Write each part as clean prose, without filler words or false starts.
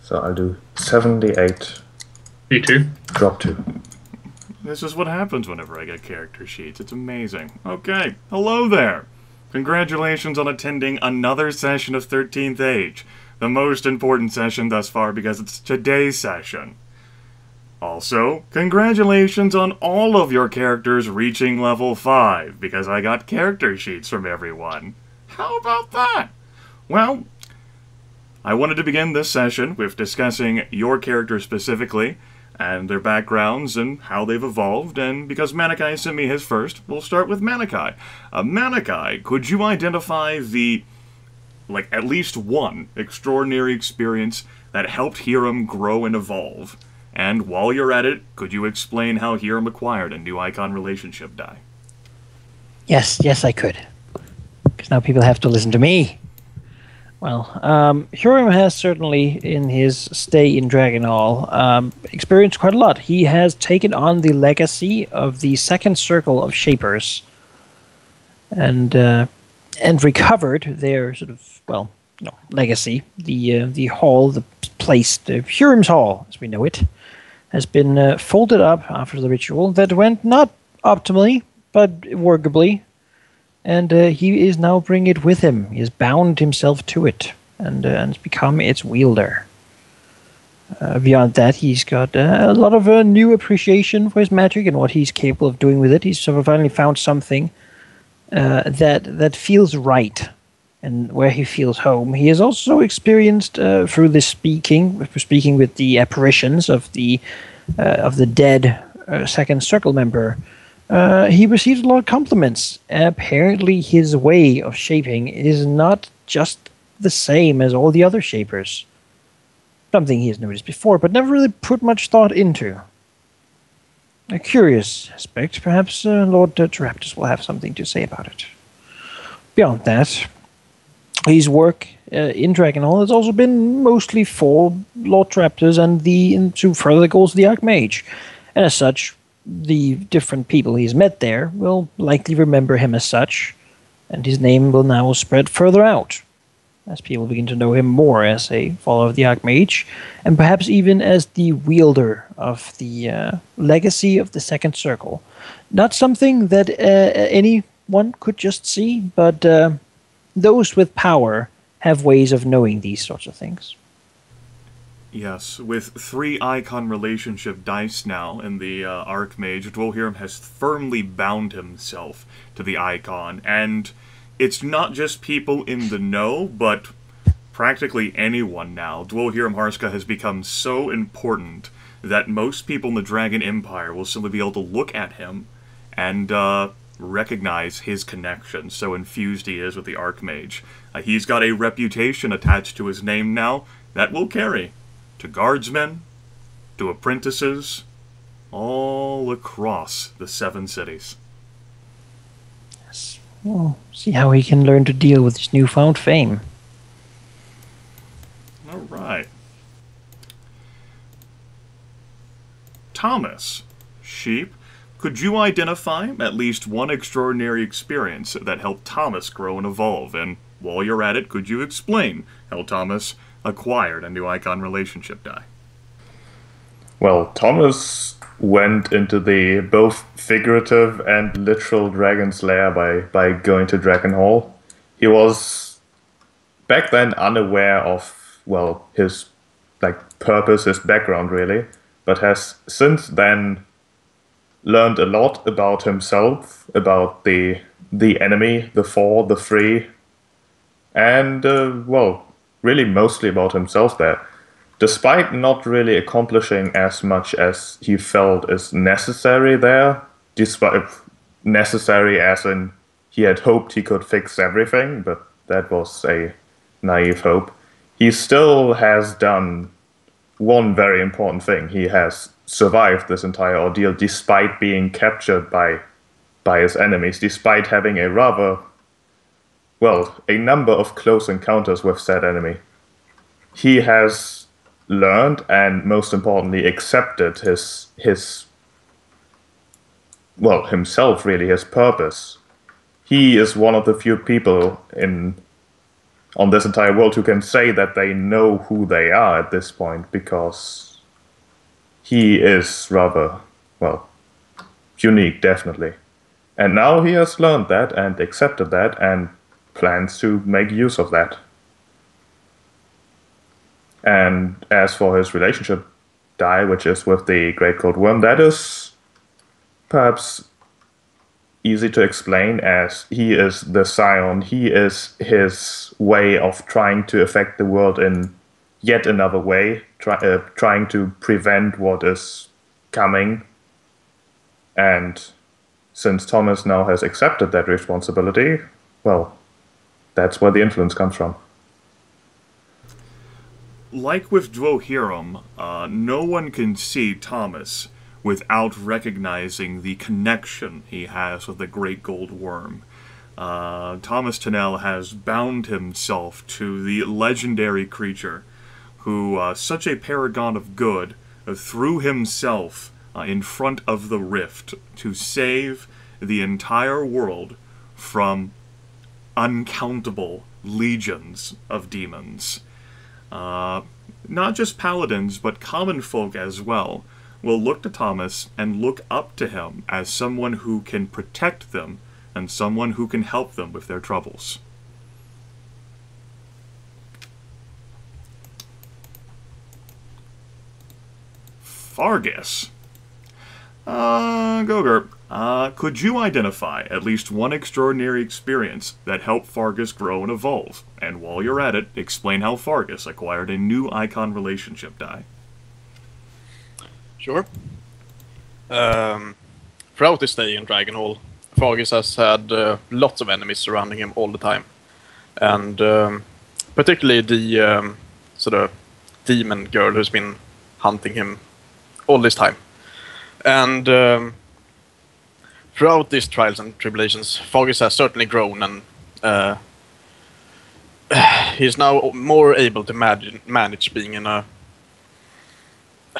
So I'll do 78. Me too. Drop 2. This is what happens whenever I get character sheets. It's amazing. Okay, hello there. Congratulations on attending another session of 13th Age. The most important session thus far because it's today's session. Also, congratulations on all of your characters reaching level 5 because I got character sheets from everyone. How about that? Well, I wanted to begin this session with discussing your characters specifically, and their backgrounds and how they've evolved, and because Manaki sent me his first, we'll start with Manaki. Manaki, could you identify the, at least one extraordinary experience that helped Hiram grow and evolve? And while you're at it, could you explain how Hiram acquired a new icon relationship die? Yes, I could. Because now people have to listen to me. Well, Hiram has certainly, in his stay in Dragonhall, experienced quite a lot. He has taken on the legacy of the second circle of Shapers, and recovered their sort of, legacy. The hall, the place, the Hiram's Hall, as we know it, has been folded up after the ritual that went not optimally, but workably. And he is now bringing it with him. He has bound himself to it and has become its wielder. Beyond that, he's got a lot of new appreciation for his magic and what he's capable of doing with it. He's sort of finally found something that feels right and where he feels home. He has also experienced through this speaking with the apparitions of the dead second circle member. He receives a lot of compliments. Apparently his way of shaping is not just the same as all the other shapers. Something he has noticed before, but never really put much thought into. A curious aspect. Perhaps Lord Teraptus will have something to say about it. Beyond that, his work in Dragonhall has also been mostly for Lord Teraptus and to further the goals of the Archmage. And as such, the different people he's met there will likely remember him as such, and his name will now spread further out as people begin to know him more as a follower of the Archmage, and perhaps even as the wielder of the legacy of the Second Circle. Not something that anyone could just see, but those with power have ways of knowing these sorts of things. Yes, with 3 icon relationship dice now in the Archmage, Dwohurim has firmly bound himself to the icon, and it's not just people in the know, but practically anyone now. Dwohurim Harsca has become so important that most people in the Dragon Empire will simply be able to look at him and recognize his connection, so infused he is with the Archmage. He's got a reputation attached to his name now that will carry to guardsmen, to apprentices, all across the 7 cities. Yes. Well, see how he can learn to deal with his newfound fame. All right. Thomas, Sheep, could you identify at least one extraordinary experience that helped Thomas grow and evolve? And while you're at it, could you explain how Thomas acquired a new icon relationship die? Well, Thomas went into the both figurative and literal dragon's lair by going to Dragonhall. He was back then unaware of, his purpose, his background really, but has since then learned a lot about himself, about the enemy, the four, the three, and really mostly about himself there. Despite not really accomplishing as much as he felt is necessary there, despite necessary as in he had hoped he could fix everything, but that was a naive hope, he still has done one very important thing. He has survived this entire ordeal despite being captured by his enemies, despite having a number of close encounters with said enemy. He has learned and, most importantly, accepted himself really, his purpose. He is one of the few people in on this entire world who can say that they know who they are at this point, because he is rather, well, unique, definitely. And now he has learned that and accepted that and plans to make use of that. And as for his relationship die, which is with the Great Cold Worm, that is perhaps easy to explain, as he is the scion. He is his way of trying to affect the world in yet another way, trying to prevent what is coming. And since Thomas now has accepted that responsibility, well, that's where the influence comes from. Like with Dwohurim, no one can see Thomas without recognizing the connection he has with the Great Gold Worm. Thomas Tonell has bound himself to the legendary creature who, such a paragon of good, threw himself in front of the rift to save the entire world from uncountable legions of demons. Not just paladins, but common folk as well, will look to Thomas and look up to him as someone who can protect them and someone who can help them with their troubles. Fargus. Goger, could you identify at least one extraordinary experience that helped Fargus grow and evolve? And while you're at it, explain how Fargus acquired a new icon relationship die. Sure. Throughout his stay in Dragonhall, Fargus has had lots of enemies surrounding him all the time. And particularly the sort of demon girl who's been hunting him all this time. And throughout these trials and tribulations, Fargus has certainly grown, and he's now more able to manage being in a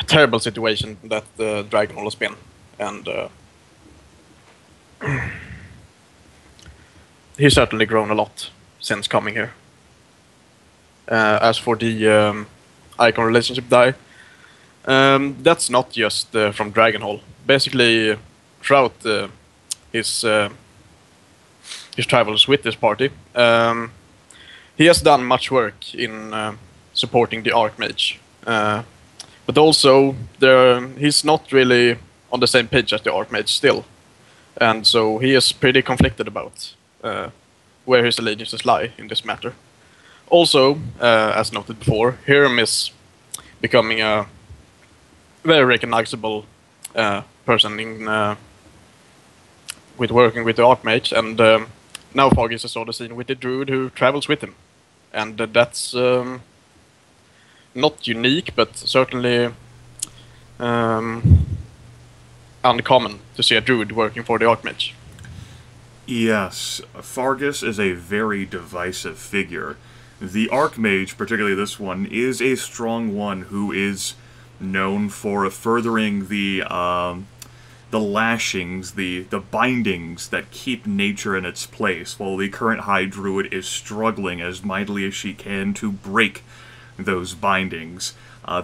terrible situation that Dragonhall has been. And he's certainly grown a lot since coming here. As for the icon relationship die, that's not just from Dragonhall. Basically, throughout his travels with this party, he has done much work in supporting the Archmage. But also, he's not really on the same page as the Archmage still. And so he is pretty conflicted about where his allegiances lie in this matter. Also, as noted before, Hiram is becoming a very recognizable person in with working with the Archmage, and now Fargus is on the scene with the Druid who travels with him. And that's not unique, but certainly uncommon to see a Druid working for the Archmage. Yes, Fargus is a very divisive figure. The Archmage, particularly this one, is a strong one who is known for furthering the lashings, the bindings that keep nature in its place, while the current High Druid is struggling as mightily as she can to break those bindings.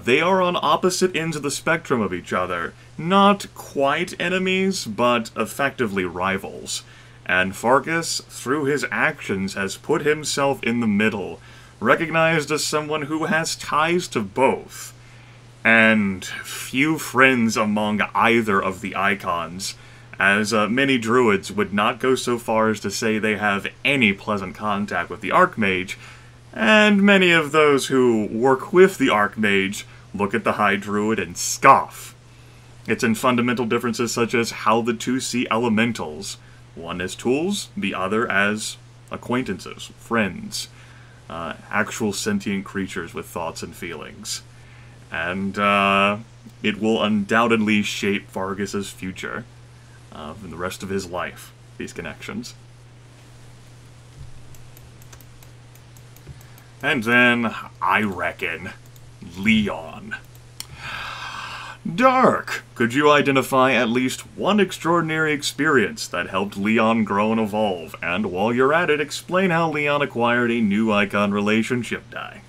They are on opposite ends of the spectrum of each other. Not quite enemies, but effectively rivals. And Fargus, through his actions, has put himself in the middle, recognized as someone who has ties to both. And few friends among either of the icons, as many druids would not go so far as to say they have any pleasant contact with the Archmage, and many of those who work with the Archmage look at the High Druid and scoff. It's in fundamental differences such as how the two see elementals, one as tools, the other as acquaintances, friends, actual sentient creatures with thoughts and feelings. And it will undoubtedly shape Fargus's future and the rest of his life, these connections. And then, I reckon, Leon. Dark, could you identify at least one extraordinary experience that helped Leon grow and evolve? And while you're at it, explain how Leon acquired a new icon relationship die.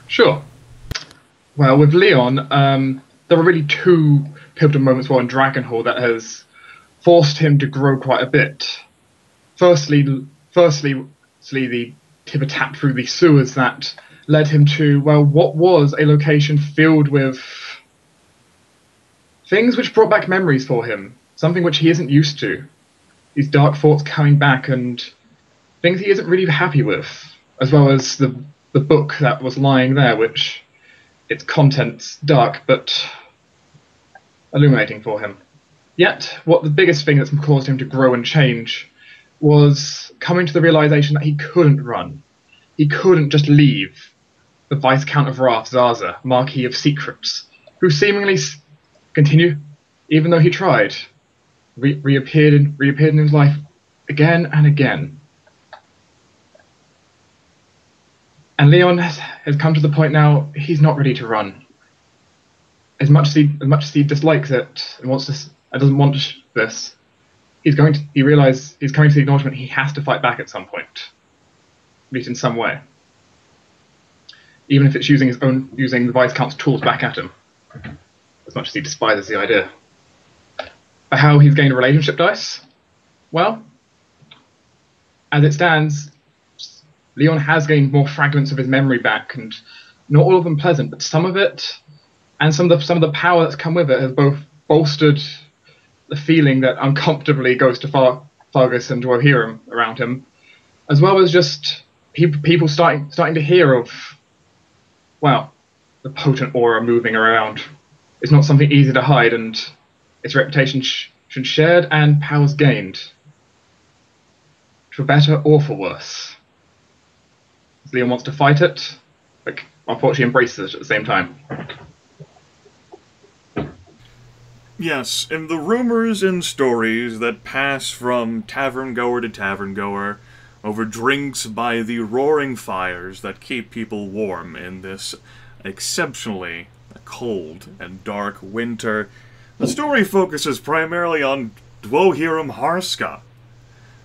Sure. Well, with Leon, there were really two pivotal moments while in Dragonhall that has forced him to grow quite a bit. Firstly, the tip tap through the sewers that led him to, well, what was a location filled with things which brought back memories for him, something which he isn't used to. These dark thoughts coming back and things he isn't really happy with, as well as the book that was lying there, which its contents dark but illuminating for him. Yet, what the biggest thing that's caused him to grow and change was coming to the realization that he couldn't run. He couldn't just leave the Viscount of Wrath, Zaza, Marquis of Secrets, who seemingly continue, even though he tried, reappeared in his life again and again. And Leon has come to the point now he's not ready to run. As much as he dislikes it and doesn't want this, he's coming to the acknowledgement he has to fight back at some point, at least in some way, even if it's using the Viscount's tools back at him, as much as he despises the idea. But how he's gained relationship dice? Well, as it stands, Leon has gained more fragments of his memory back, and not all of them pleasant, but some of it, and some of the power that's come with it, has both bolstered the feeling that uncomfortably goes to Fargus and Dwohurim around him, as well as just people starting to hear of, well, the potent aura moving around. It's not something easy to hide, and its reputation should shared and powers gained, for better or for worse. Leon wants to fight it, but unfortunately embraces it at the same time. Yes, and the rumors and stories that pass from tavern goer to tavern goer over drinks by the roaring fires that keep people warm in this exceptionally cold and dark winter. The story focuses primarily on Dwohurim Harsca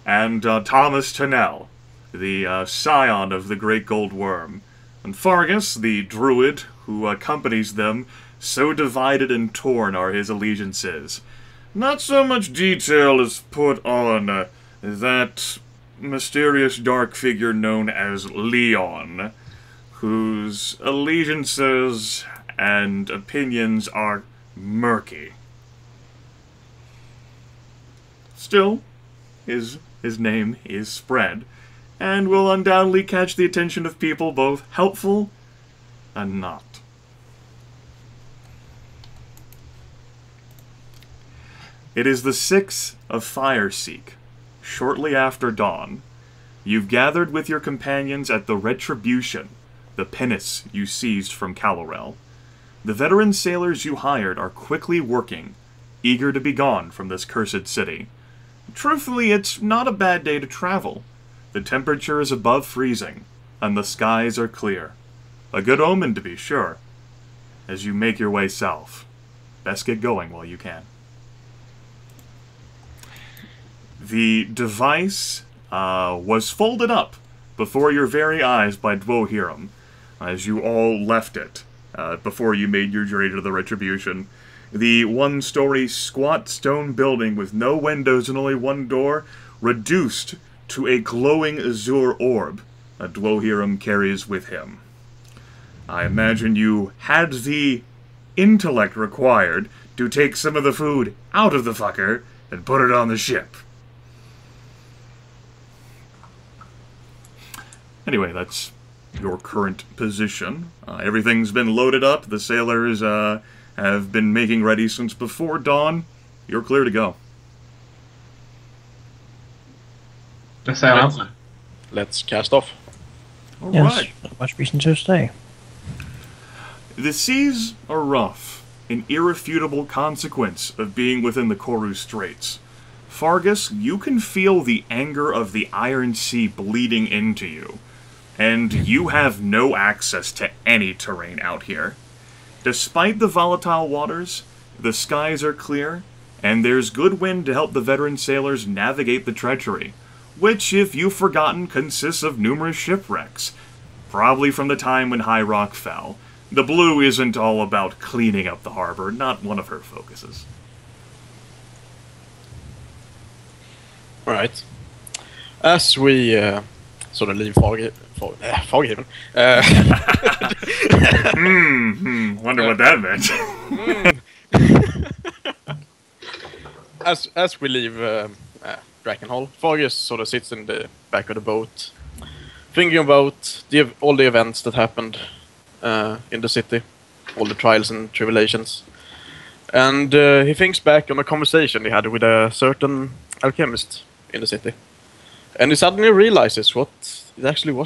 and Thomas Tonell, the scion of the Great Gold Worm, and Fargus, the Druid who accompanies them. So divided and torn are his allegiances. Not so much detail is put on that mysterious dark figure known as Leon, whose allegiances and opinions are murky. Still, his name is spread, and will undoubtedly catch the attention of people both helpful and not. It is the 6th of Fireseek, shortly after dawn. You've gathered with your companions at the Retribution, the pinnace you seized from Calorel. The veteran sailors you hired are quickly working, eager to be gone from this cursed city. Truthfully, it's not a bad day to travel. The temperature is above freezing, and the skies are clear. A good omen, to be sure. As you make your way south, best get going while you can. The device was folded up before your very eyes by Dwohurim, as you all left it before you made your journey to the Retribution. The one-story squat stone building with no windows and only one door, reduced to a glowing azure orb that Dwohurim carries with him. I imagine you had the intellect required to take some of the food out of the fucker and put it on the ship. Anyway, that's your current position. Everything's been loaded up. The sailors have been making ready since before dawn. You're clear to go. Let's sail out. Let's cast off. All Yes, right. not much reason to stay. The seas are rough, an irrefutable consequence of being within the Koru Straits. Fargus, you can feel the anger of the Iron Sea bleeding into you, and you have no access to any terrain out here. Despite the volatile waters, The skies are clear, and there's good wind to help the veteran sailors navigate the treachery, which, if you've forgotten, consists of numerous shipwrecks, probably from the time when High Rock fell. The Blue isn't all about cleaning up the harbor, not one of her focuses. Alright. As we sort of leave Foghaven. Wonder what that meant. As we leave Drakenhall, Fargus sort of sits in the back of the boat, thinking about all the events that happened in the city, all the trials and tribulations. And he thinks back on a conversation he had with a certain alchemist in the city. And he suddenly realizes what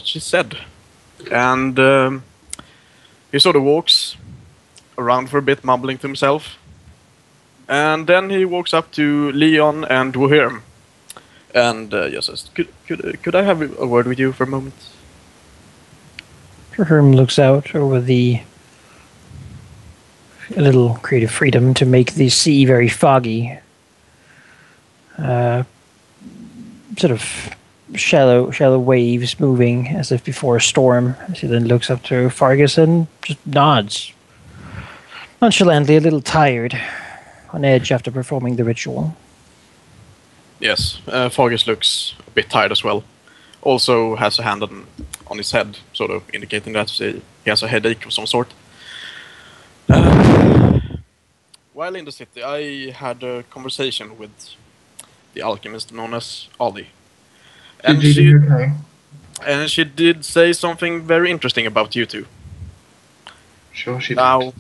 she said. And he sort of walks around for a bit, mumbling to himself. And then he walks up to Leon and Dwohurim. And just says, could I have a word with you for a moment? Dwohurim looks out over a little creative freedom to make the sea very foggy. Sort of shallow waves moving as if before a storm. As he then looks up to Fargus and just nods. Nonchalantly, a little tired, on edge after performing the ritual. Yes, Fargus looks a bit tired as well. Also has a hand on his head, sort of indicating that he has a headache of some sort. While in the city, I had a conversation with the alchemist known as Ali. And she did say something very interesting about you two. Sure she did. Now,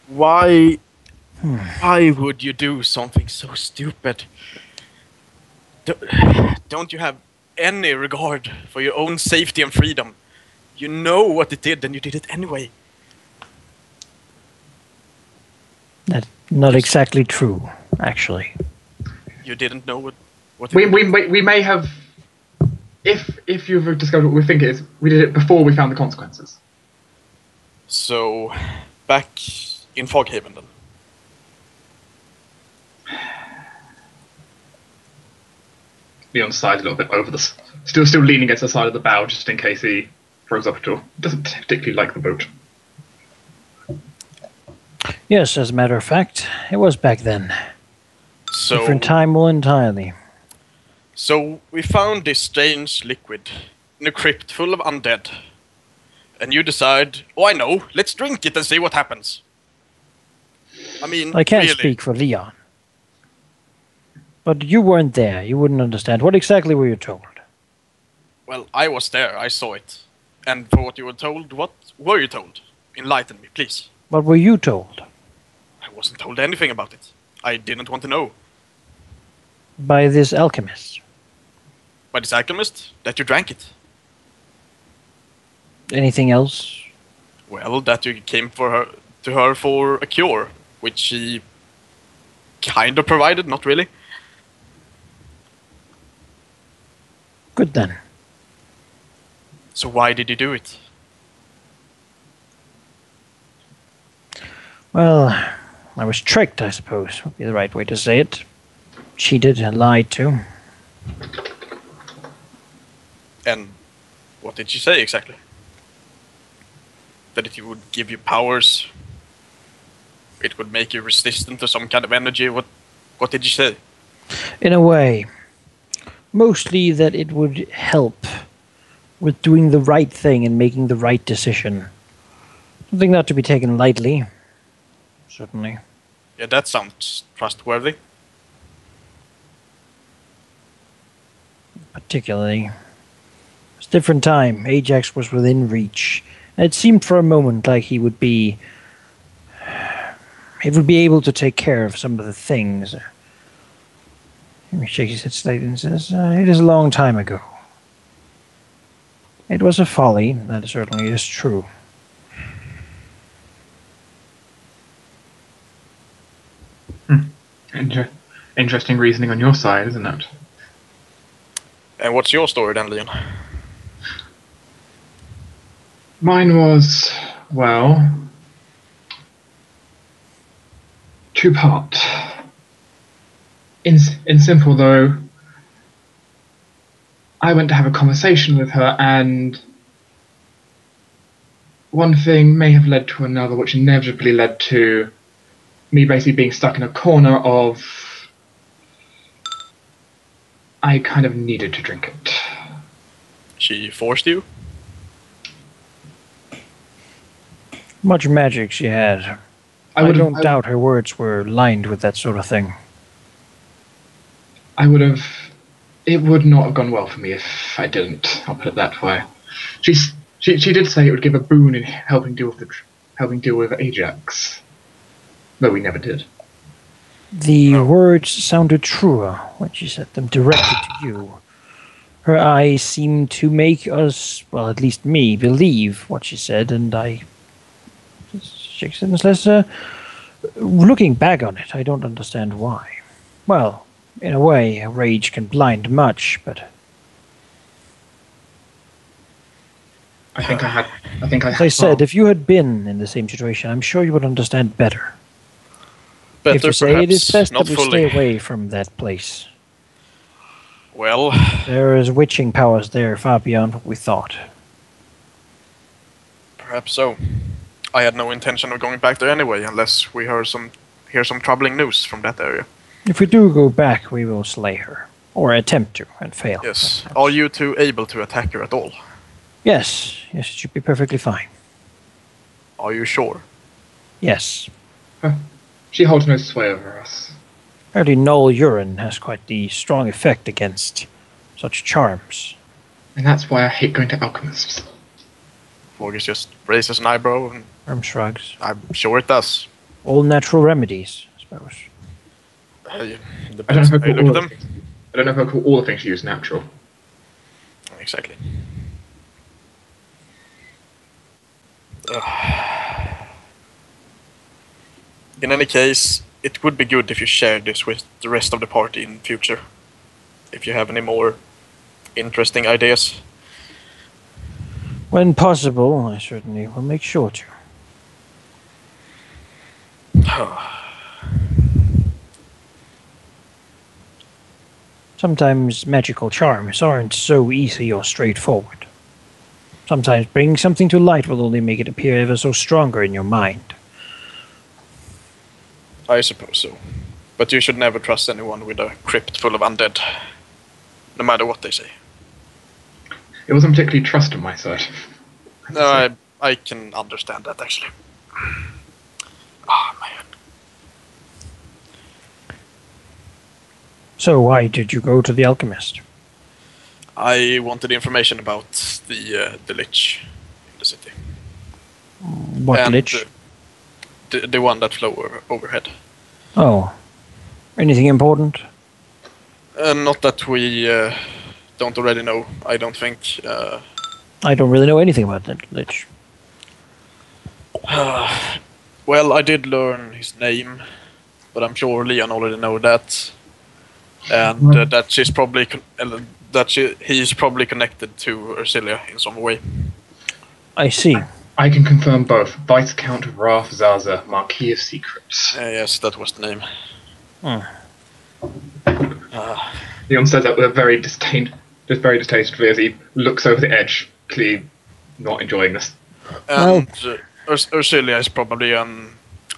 why would you do something so stupid? Don't you have any regard for your own safety and freedom? You know what it did, and you did it anyway. That's not exactly true, actually. You didn't know what we may have, if you've discovered what we think it is, we did it before we found the consequences. So, back in Foghaven then. Leon sighs a little bit over this, still leaning against the side of the bow, just in case he throws up at all. Doesn't particularly like the boat. Yes, as a matter of fact, it was back then. So, different time all entirely. So we found this strange liquid in a crypt full of undead. And you decide, oh I know, let's drink it and see what happens. I mean, I can't really. speak for Leon. But you weren't there, you wouldn't understand. What exactly were you told? Well, I was there, I saw it. And for what you were told, what were you told? Enlighten me, please. What were you told? I wasn't told anything about it. I didn't want to know. By this alchemist? By this alchemist? That you drank it. Anything else? Well, that you came to her for a cure, which she kind of provided, not really. Good then. So why did you do it? Well, I was tricked, I suppose, would be the right way to say it. Cheated and lied to. And what did she say exactly? That it would give you powers? It would make you resistant to some kind of energy? What did you say? In a way. Mostly that it would help with doing the right thing and making the right decision. Something not to be taken lightly. Certainly. Yeah, that sounds trustworthy. Particularly. It was a different time. Ajax was within reach. And it seemed for a moment like he would be able to take care of some of the things. He shakes his head slightly and says, it is a long time ago. It was a folly, that certainly is true. Interesting reasoning on your side, isn't it? And what's your story then, Leon? Mine was, well, two-part. In simple, though, I went to have a conversation with her, and one thing may have led to another, which inevitably led to me basically being stuck in a corner of I kind of needed to drink it. She forced you? Much magic she had. I don't doubt her words were lined with that sort of thing. It would not have gone well for me if I didn't. I'll put it that way. She did say it would give a boon in helping deal with Ajax, though we never did. The words sounded truer when she said them directly to you. Her eyes seemed to make us, well, at least me, believe what she said, and looking back on it, I don't understand why. Well, in a way, rage can blind much, but As I said, if you had been in the same situation, I'm sure you would understand better. If you say it is best that we stay away from that place. Well, There is witching powers there far beyond what we thought. perhaps so. I had no intention of going back there anyway, unless we hear some troubling news from that area. If we do go back, we will slay her. Or attempt to, and fail. Yes. Are you two able to attack her at all? Yes, it should be perfectly fine. Are you sure? Yes. She holds no sway over us. Early null urine has quite the strong effect against such charms. And that's why I hate going to alchemists. Fargus just raises an eyebrow, and Arm shrugs. I'm sure it does. All natural remedies, I suppose. I Depends don't how you know look at them. I don't know if I call all the things she uses natural. Exactly. In any case, it would be good if you shared this with the rest of the party in future. If you have any more interesting ideas. When possible, I certainly will make sure to. Sometimes magical charms aren't so easy or straightforward. Sometimes bringing something to light will only make it appear ever so stronger in your mind. I suppose so. But you should never trust anyone with a crypt full of undead. No matter what they say. It wasn't particularly trust on my side. No, I can understand that, actually. Oh, man. So why did you go to the alchemist? I wanted information about the lich in the city. What And, lich? The one that flew overhead. Oh. Anything important? Not that we don't already know, I don't think. I don't really know anything about that lich. Well, I did learn his name, but I'm sure Leon already know that. And that she's probably he's probably connected to Ursilia in some way. I see. I can confirm both. Viscount Ralph Zaza, Marquis of Secrets. Yes, that was the name. Leon says that with a very distastefully as he looks over the edge, clearly not enjoying this. And Ursilia is probably an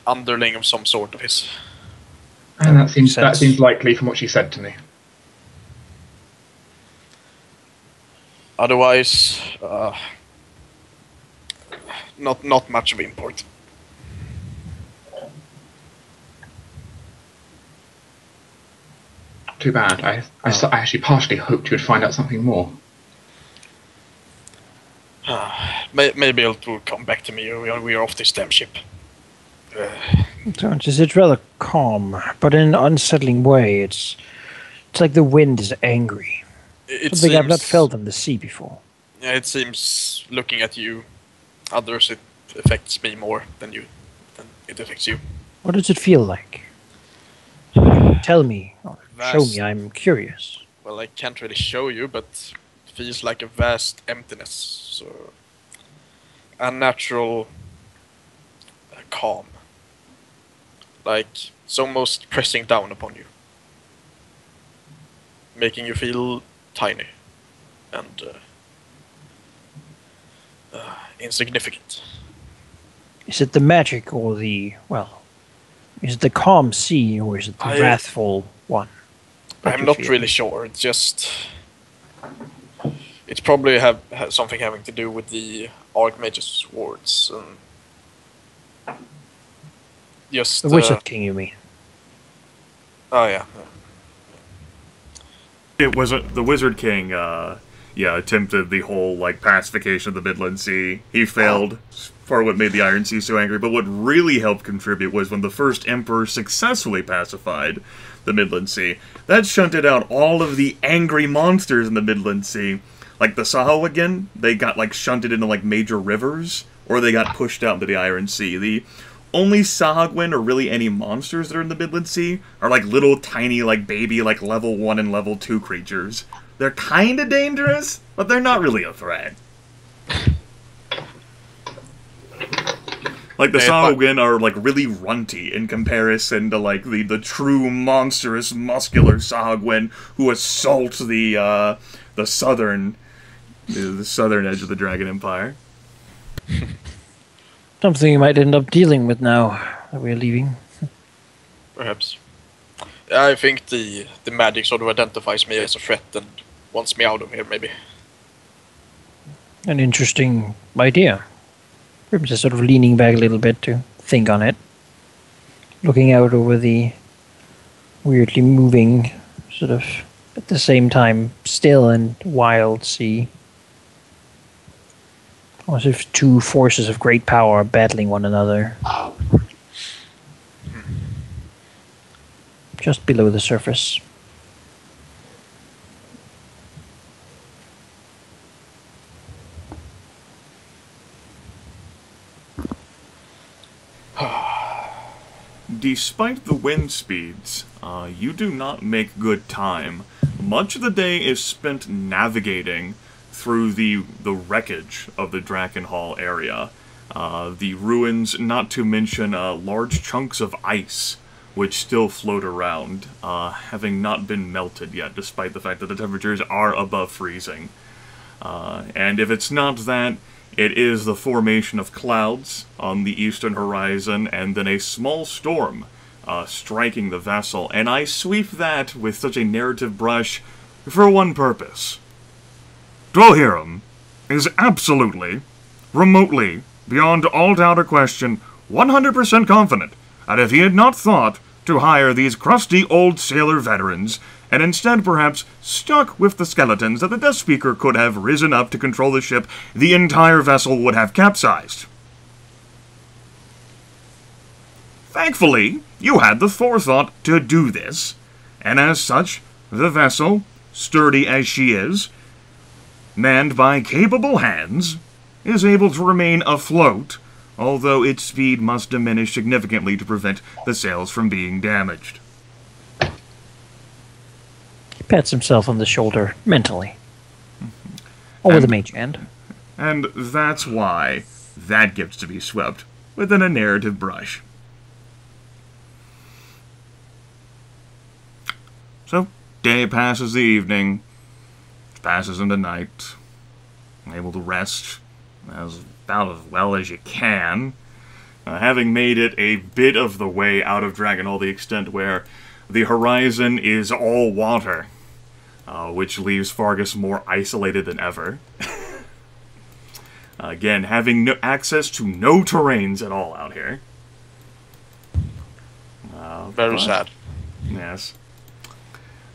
underling of some sort of his. And that seems likely from what she said to me. Otherwise, not much of import. Too bad. I actually partially hoped you would find out something more. Maybe it will come back to me. We are off this damn ship. It's rather calm, but in an unsettling way. It's like the wind is angry. Something I've not felt on the sea before. Yeah, it seems, looking at you, others, it affects me more than it affects you. What does it feel like? Tell me, or show me, I'm curious. Well, I can't really show you, but it feels like a vast emptiness. So, unnatural calm. Like, it's almost pressing down upon you. Making you feel tiny. And insignificant. Is it the magic or the, well, is it the calm sea or is it the wrathful one? I'm not really sure. It's just... It's probably have something having to do with the Archmage's swords. Just... The Wizard King, you mean? Oh, yeah. It was the Wizard King, attempted the whole, like, pacification of the Midland Sea. He failed for what made the Iron Sea so angry, but what really helped contribute was when the first Emperor successfully pacified the Midland Sea. That shunted out all of the angry monsters in the Midland Sea. Like the Sahuagin, they got, like, shunted into, like, major rivers, or they got pushed out into the Iron Sea. The only Sahuagin, or really any monsters that are in the Midland Sea, are, like, little tiny, like, baby, like, level 1 and level 2 creatures. They're kinda dangerous, but they're not really a threat. Like, the Sahuagin are, like, really runty in comparison to, like, the true monstrous, muscular Sahuagin who assault the southern edge of the Dragon Empire. Something you might end up dealing with now that we're leaving. Perhaps. I think the magic sort of identifies me as a threat and wants me out of here, maybe. An interesting idea. I'm just sort of leaning back a little bit to think on it. Looking out over the weirdly moving, sort of, at the same time, still and wild sea. As if two forces of great power are battling one another. Just below the surface. Despite the wind speeds, you do not make good time. Much of the day is spent navigating through the wreckage of the Drakenhall area. The ruins, not to mention large chunks of ice, which still float around, having not been melted yet, despite the fact that the temperatures are above freezing. And if it's not that, it is the formation of clouds on the eastern horizon, and then a small storm striking the vessel, and I sweep that with such a narrative brush for one purpose. Dwohurim is absolutely, remotely, beyond all doubt or question, 100% confident that if he had not thought to hire these crusty old sailor veterans, and instead perhaps stuck with the skeletons, that the Death Speaker could have risen up to control the ship, the entire vessel would have capsized. Thankfully, you had the forethought to do this, and as such, the vessel, sturdy as she is, manned by capable hands, is able to remain afloat, although its speed must diminish significantly to prevent the sails from being damaged. He pats himself on the shoulder mentally. Or with a mage hand. And that's why that gets to be swept within a narrative brush. So, day passes the evening, passes into night, able to rest about as well as you can, having made it a bit of the way out of Dragonhall, the extent where the horizon is all water, which leaves Fargus more isolated than ever. Again, having no access to no terrains at all out here. Very sad. Yes.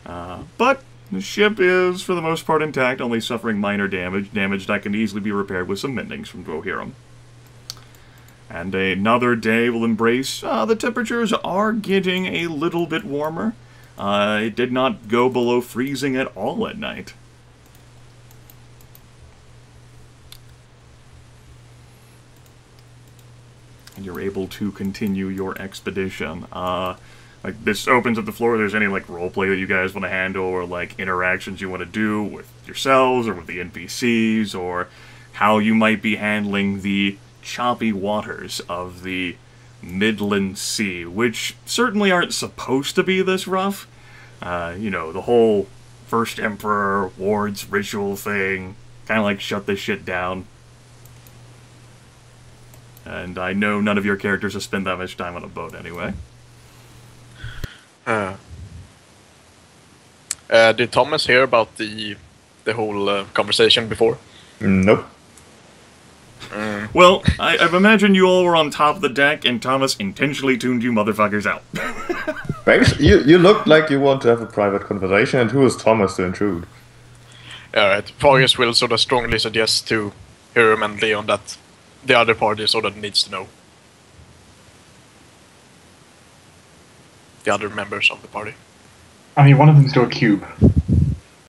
But the ship is, for the most part, intact, only suffering minor damage that can easily be repaired with some mendings from Dwohurim. And another day will embrace, the temperatures are getting a little bit warmer. It did not go below freezing at all at night. And you're able to continue your expedition. Like, this opens up the floor. If there's any, like, roleplay that you guys want to handle, or, like, interactions you want to do with yourselves, or with the NPCs, or how you might be handling the choppy waters of the Midland Sea, which certainly aren't supposed to be this rough. The whole First Emperor wards ritual thing, kind of like shut this shit down. And I know none of your characters have spent that much time on a boat anyway. Did Thomas hear about the whole conversation before? Nope. Well, I imagine you all were on top of the deck and Thomas intentionally tuned you motherfuckers out. Banks, you looked like you want to have a private conversation, and who is Thomas to intrude? Alright, Fargus will sort of strongly suggest to Hiram and Leon that the other party sort of needs to know. The other members of the party. I mean, one of them's still a cube.